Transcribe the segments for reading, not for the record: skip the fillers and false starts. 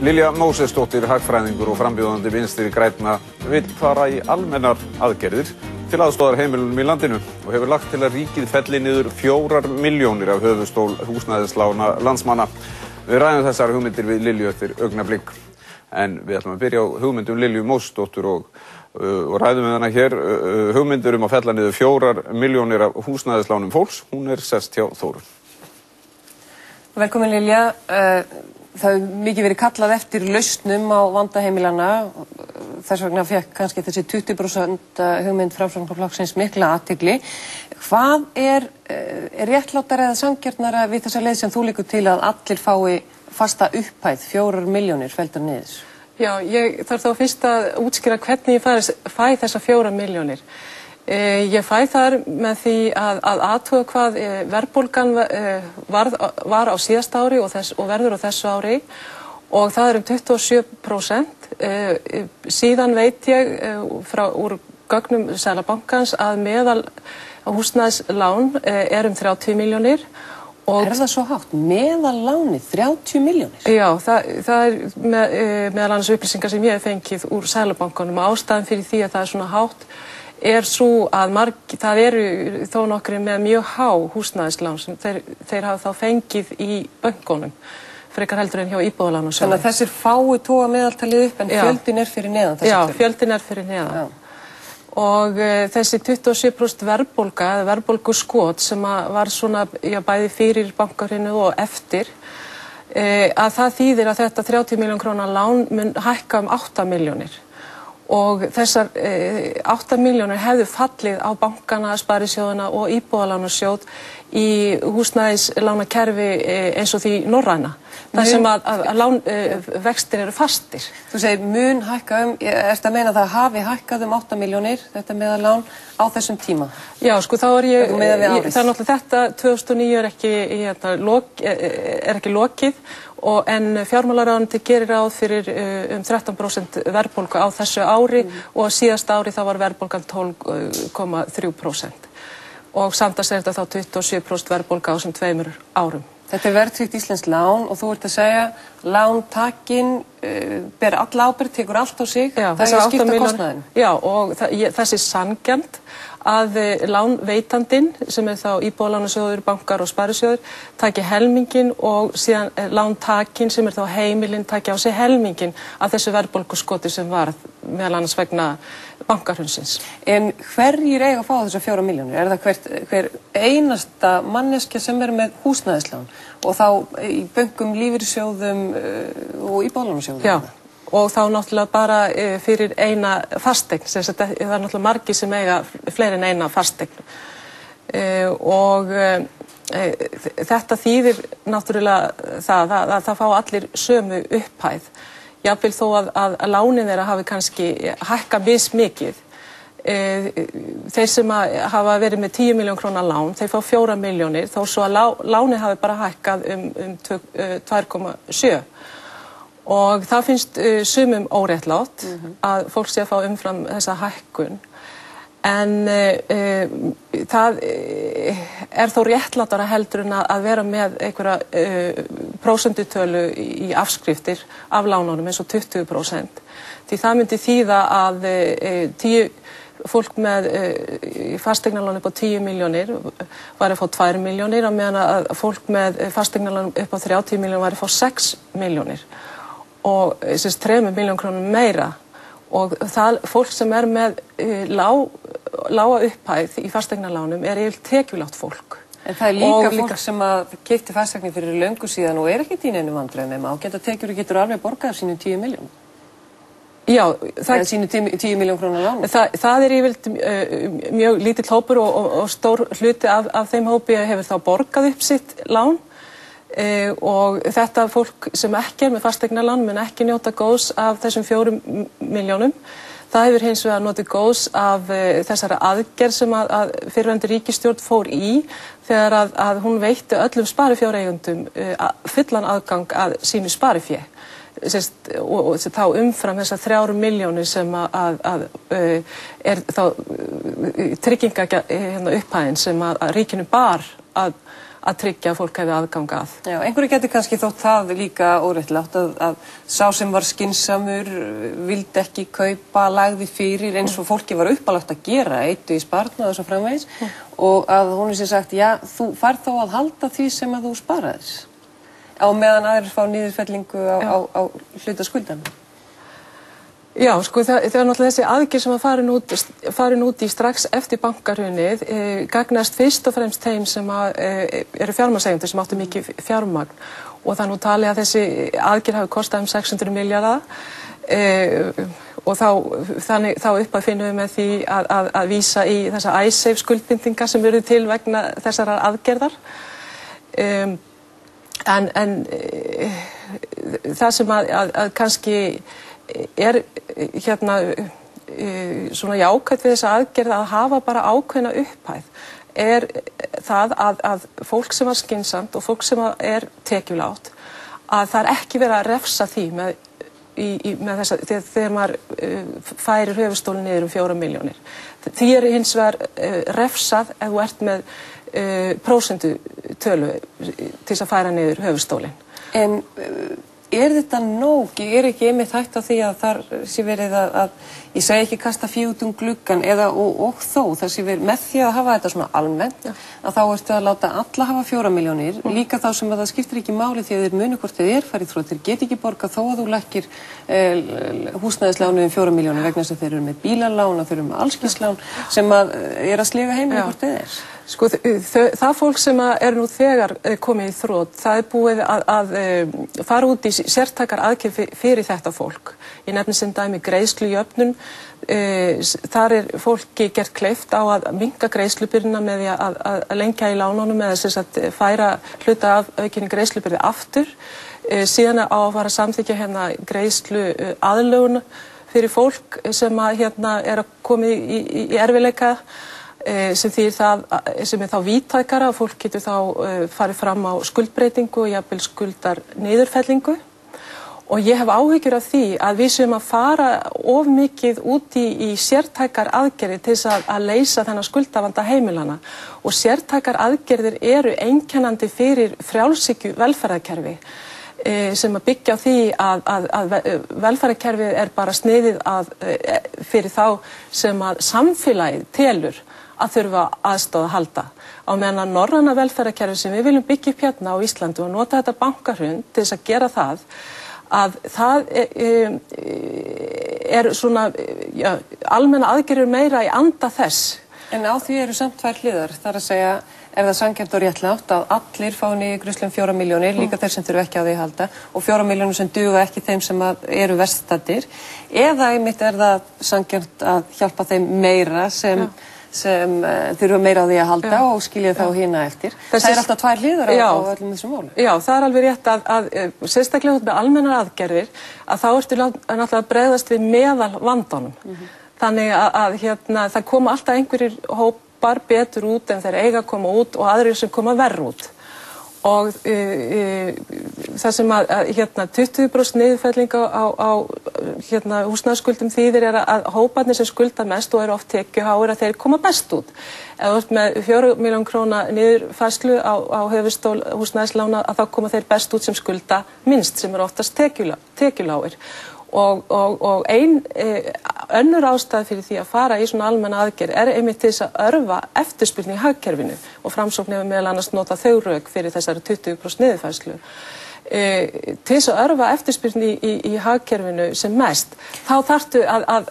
Lilja Mósesdóttir, hagfræðingur og frambjóðandi Vinstri grænna, vill fara í almennar aðgerðir til aðstoðar heimilunum í landinu og hefur lagt til að ríkið felli niður 4 milljónir af höfuðstól húsnæðislána landsmanna. Við ræðum þessar hugmyndir við Lilju eftir augnablik. En við ætlum að byrja á hugmyndum Lilju Mósesdóttur og ræðum við hana hér. Hugmyndur að fella niður 4 milljónir af húsnæðislánum fólks. Hún sest hjá Þórunn. Velkomin Lilja. Það hefur mikið verið kallað eftir lausnum á vanda heimilana. Þess vegna fekk kannski þessi 20% hugmynd Framsóknarflokksins mikla athygli. Hvað er réttlátara eða sanngjarnara við þessa leið sem þú leggur til að allir fái fasta upphæð, 4 milljónir felldar niður? Já, ég þarf þá fyrst að útskýra hvernig ég fæ þessa 4 milljónir. Ég fæ þar með því að athuga hvað verðbólgan var á síðasta ári og verður á þessu ári og það um 27%. Síðan veit ég úr gögnum Seðlabankans að meðal húsnæðislán um 30 milljónir. Er það svo hátt? Meðallánið 30 milljónir? Já, það meðal annars upplýsingar sem ég hef fengið úr Seðlabankanum og ástæðan fyrir því að það svona hátt svo að það eru þó nokkrir með mjög há húsnæðislán sem þeir hafa þá fengið í bönkunum, frekar heldur en hjá Íbúðalánasjóði. Þannig að þessir fái toga meðaltalið upp en fjöldin fyrir neðan? Já, fjöldin fyrir neðan. Já. Og þessi 27% verðbólga, eða verðbólguskot sem var svona bæði fyrir bankahrunið og eftir, að það þýðir að þetta 30 milljón króna lán mun hækka 8 milljónir. Og þessar 8 milljónir hefðu fallið á bankana, sparisjóðuna og Íbúðalánasjóð í húsnæðislánakerfi eins og því norræna. Þar sem að vextir eru fastir. Þú segir mun hækka ertu að meina að það hafi hækkað 8 milljónir, þetta meðallán, á þessum tíma? Já, sko þá það er náttúrulega þetta 2009 er ekki lokið. En fjármálaráðuneytið gerir ráð fyrir 13% verðbólgu á þessu ári og síðasta ári þá var verðbólgan 12,3%. Og samtals þetta þá 27% verðbólga á þessum 2 árum. Þetta verðtryggt íslenskt lán og þú ert að segja lántakinn ber alla ábyrgð, tekur allt á sig, það er að skipta kostnaðinn. Já, og þessi sanngjarnt að lánveitandinn, sem þá Íbúðalánasjóður, bankar og sparisjóður, taki helminginn og síðan lántakinn, sem þá heimilinn, taki á sig helminginn af þessu verðbólguskoti sem varð meðal annars vegna bankahrunsins. En hverjir eiga að fá þessar 4 milljónir? Er það hver einasta manneskja sem með húsnæðislán og þá í bönkum, lífeyrissjóðum og Íbúðalánasjóðum? Já. Og þá náttúrulega bara fyrir eina fasteign, það er náttúrulega margir sem eiga fleiri en eina fasteign. Og þetta þýðir náttúrulega það fá allir sömu upphæð. Jafnvel þó að lánin þeirra hafi kannski hækkað mismikið. Þeir sem hafa verið með 10 milljón króna lán, þeir fá 4 milljónir, þó svo að lánið hafi bara hækkað 2,7. Og það finnst sumum óréttlátt að fólk sé að fá umfram þessa hækkun. En það þó réttlátara heldur en að vera með einhverja prósentutölu í afskriftir af lánunum eins og 20%. Því það myndi þýða að fólk með fasteignalán upp á 10 milljónir væri að fá 2 milljónir, á meðan að fólk með fasteignalán upp á 30 milljónir væri að fá 6 milljónir. Og 3 milljón krónum meira og það fólk sem með lága upphæð í fasteignalánum yfirleitt tekjulágt fólk. En það líka fólk sem keypti fasteignir fyrir löngu síðan og ekki í neinum vandræðum og getur alveg borgað af sínum 10 milljónum. Já, það sínum 10 milljón króna lán. Það yfirleitt mjög lítill hópur og stór hluti af þeim hópi hefur þá borgað upp sitt lán. Og þetta fólk sem ekki með fasteignalán mun ekki njóta góðs af þessum 4 milljónum. Það hefur hins vegar notið góðs af þessari aðgerð sem að fyrrverandi ríkisstjórn fór í þegar að hún veitti öllum sparifjáreigendum fullan aðgang að sínu sparifé. Og þá umfram þessar 3 milljónir sem þá trygginga upphæðin sem að ríkinu bar að að tryggja að fólk hefði aðgang að. Já, einhverju getur kannski þótt það líka óréttlátt að sá sem var skynsamur vildi ekki kaupa, lagði fyrir eins og fólki var uppálagt að gera, eyddu í sparnað og svo framvegis og að hún sé sagt, já, þú færð þó að halda því sem að þú sparaðir á meðan aðrir fá niðurfellingu á hluta skuldanum. Já, sko það er náttúrulega þessi aðgerð sem var farin út í strax eftir bankahrunið gagnast fyrst og fremst þeim sem eru fjármagnseigendur sem áttu mikið fjármagn og það nú talið að þessi aðgerð hafi kostað 600 milljarða og þá uppað finnum við með því að vísa í þessa Icesave skuldbindingar sem eru til vegna þessara aðgerðar en það sem að kannski er hérna svona jákvætt við þessa aðgerð að hafa bara ákveðna upphæð er það að fólk sem var skynsamt og fólk sem er tekjulágt að það er ekki verið að refsa því með þessa þegar maður færir höfuðstólinn niður 4 milljónir. Því er hins vegar refsað ef þú ert með prósentutölu til að færa niður höfuðstólinn. En er þetta nóg? Er ekki einmitt hægt á því að þar sé verið að ég segi ekki kasta fé út gluggann eða og þó það sé verið með því að hafa þetta svona almennt að þá ertu að láta alla hafa 4 milljónir líka þá sem að það skiptir ekki máli því að þeir munu hvort þeir farið þrótt þeir get ekki borgað þó að þú lækkir húsnæðislánu 4 milljónir vegna þess að þeir eru með bílalán og þeir eru með allskynslán sem að er að sliga heimili hvort þeir er. Sko það fólk sem er nú þegar komið í þrot, það er búið að fara út í sértækar aðgerð fyrir þetta fólk. Ég nefni sem dæmi greiðslujöfnun, þar er fólki gert kleift á að minnka greiðslubyrðina með því að lengja í lánunum eða sem sagt færa hluta af aukinni greiðslubyrði aftur. Síðan á að fara að samþykkja hérna greiðslu aðlögun fyrir fólk sem hérna er að koma í erfiðleika. Sem er þá víðtækara að fólk getur þá farið fram á skuldbreytingu og jafnvel skuldar niðurfellingu og ég hef áhyggjur af því að við séum að fara of mikið út í sértækar aðgerðir til þess að leysa þennan skuldavanda heimilana og sértækar aðgerðir eru einkennandi fyrir frjálshyggju velferðarkerfi sem að byggja á því að velferðarkerfið er bara sniðið fyrir þá sem að samfélagið telur að þurfa aðstoð að halda. Á meðan að norræna velferðarkerfi sem við viljum byggja upp hérna á Íslandi og nota þetta bankahrun til þess að gera það, að það er svona almenna aðgerðir meira í anda þess. En á því eru samt tvær hliðar, þar að segja er það sanngjarnt og réttlátt að allir fá niðurgreiðslu 4 milljónir, líka þeir sem þurfa ekki á því að halda og 4 milljónir sem duga ekki þeim sem eru verst staddir, eða einmitt er það sanngjarnt að hjálpa þeim meira sem þurfa meira á því að halda og skilja þá hina eftir. Það er alltaf tvær hliðar á öllum þessum málum. Já, það er alveg rétt að sérstaklega út með almennar aðgerðir að þá ertu náttúrulega að bregðast við meðal vandanum. Þannig að hérna, það koma alltaf einhverjir hópar betur út en þeir eiga að koma út og aðrir sem koma verr út. Og það sem hérna 20% niðurfelling á hérna húsnæðisskuldum þýðir er að hóparnir sem skulda mest og eru oft tekjuháir að þeir koma best út. Ef þú ert með 4 milljón króna niðurfærslu á höfuðstól húsnæðislána að þá koma þeir best út sem skulda minnst sem eru oftast tekjulágir. Og önnur ástæða fyrir því að fara í svona almenna aðgerð er einmitt til þess að örva eftirspurn í hagkerfinu og Framsókn hefur meðal annars notað þau rök fyrir þessari 20% niðurfærslu. Til þess að örva eftirspurn í hagkerfinu sem mest, þá þarftu að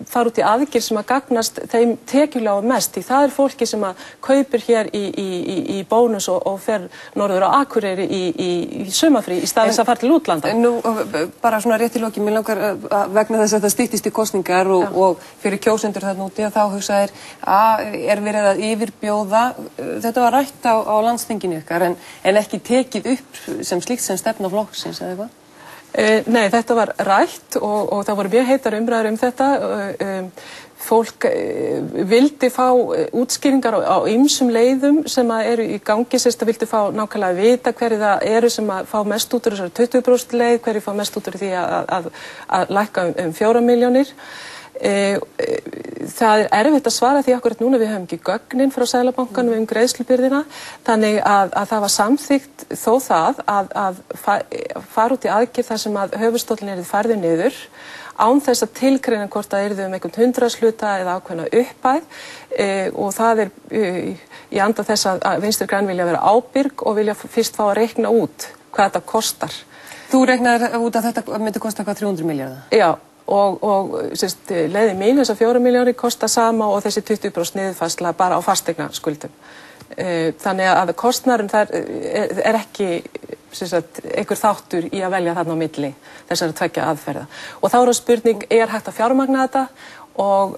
fara út í aðgerð sem að gagnast þeim tekjulága mest, því það er fólki sem að kaupir hér í bónus og fer norður á Akureyri í sumarfrí í staðins að fara til útlanda. Nú, bara svona rétt í lokin, mér langar vegna þess að þetta styttist í kosningar og fyrir kjósendur þarna úti að þá hugsa er verið að yfirbjóða, þetta var rætt á landsþinginu ykkar en ekki tekið upp sem slíkt sem stefna flokksins eða eitthvað? Nei, þetta var rætt og það voru mjög heitar umræður þetta. Fólk vildi fá útskýringar á ýmsum leiðum sem eru í gangi, sérst að vildi fá nákvæmlega að vita hverju það eru sem að fá mest út úr þessari 20% leið, hverju fá mest út úr því að lækka 4 milljónir. Það erfitt að svara því akkurat núna, við höfum ekki gögnin frá Seðlabankanum greiðslubyrðina, þannig að það var samþykkt þó það að fara út í aðgerð þar sem að höfuðstóllinn yrði færður niður án þess að tilgreina hvort það yrði einhvern hundraðshluta eða ákveðna upphæð og það í anda þess að Vinstri græn vilja vera ábyrg og vilja fyrst fá að reikna út hvað þetta kostar. Þú reiknaðir út að þetta myndi kosta hvað 300 milljarða? Já. Og leiði mín þessar 4 milljónir kosta sama og þessi 20% niðurfærsla bara á fasteignaskuldum. Þannig að kostnaðurinn þar er ekki einhver þáttur í að velja þarna á milli þessara tveggja aðferða. Og þá er spurning, er hægt að fjármagna þetta og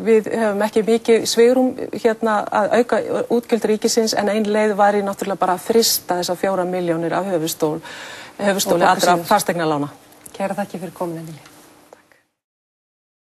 við höfum ekki mikið svigrúm hérna að auka útgjöld ríkisins en ein leið væri náttúrulega bara að frysta þessar 4 milljónir af höfuðstóli allra fasteignalána. Kæra þakki fyrir komuna, Lilja.